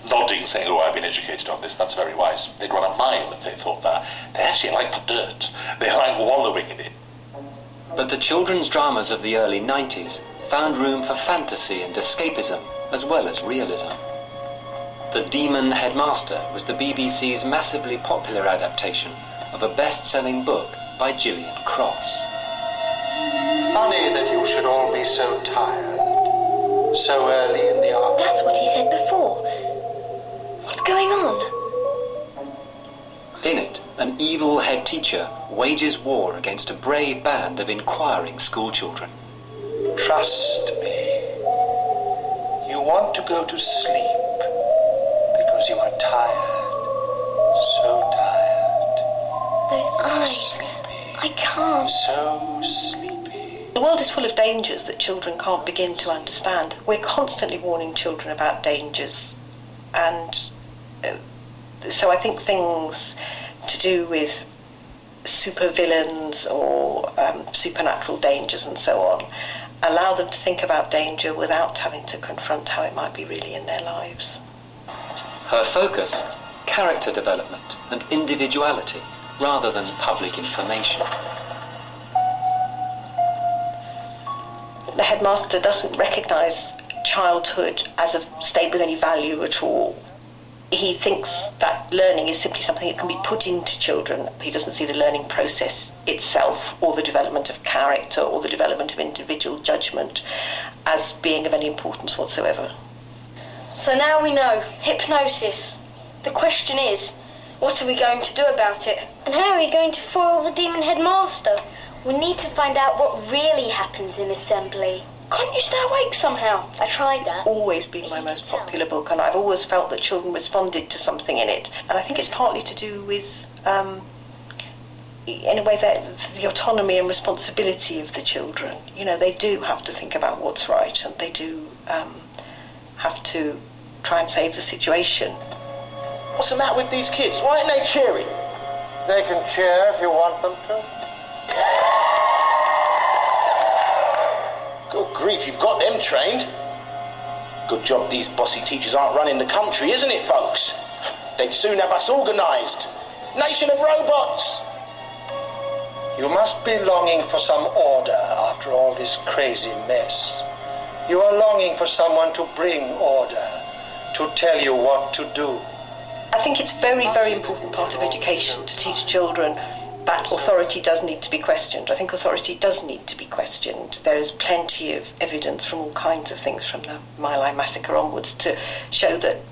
nodding, saying, oh, I've been educated on this, that's very wise. They'd run a mile if they thought that. They actually like the dirt. They like wallowing in it. But the children's dramas of the early 90s found room for fantasy and escapism, as well as realism. The Demon Headmaster was the BBC's massively popular adaptation of a best-selling book by Gillian. Funny that you should all be so tired, so early in the afternoon. That's what he said before. What's going on? In it, an evil head teacher wages war against a brave band of inquiring schoolchildren. Trust me. You want to go to sleep because you are tired, so tired. Those eyes. Sleepy. I can't. So sleepy. The world is full of dangers that children can't begin to understand. We're constantly warning children about dangers, and so I think things to do with supervillains or supernatural dangers and so on allow them to think about danger without having to confront how it might be really in their lives. Her focus, character development and individuality, rather than public information. The headmaster doesn't recognise childhood as a state with any value at all. He thinks that learning is simply something that can be put into children. He doesn't see the learning process itself, or the development of character, or the development of individual judgment as being of any importance whatsoever. So now we know, hypnosis. The question is, what are we going to do about it? And how are we going to foil the demon headmaster? We need to find out what really happens in assembly. Can't you stay awake somehow? I tried that. It's always been my most popular book, and I've always felt that children responded to something in it. And I think it's partly to do with, in a way, the autonomy and responsibility of the children. You know, they do have to think about what's right, and they do have to try and save the situation. What's the matter with these kids? Why aren't they cheering? They can cheer if you want them to. Good grief, you've got them trained. Good job these bossy teachers aren't running the country, isn't it, folks? They'd soon have us organised. Nation of robots! You must be longing for some order after all this crazy mess. You are longing for someone to bring order, to tell you what to do. I think it's a very, very important part of education to teach children that authority does need to be questioned. I think authority does need to be questioned. There is plenty of evidence from all kinds of things, from the Mile High Massacre onwards, to show that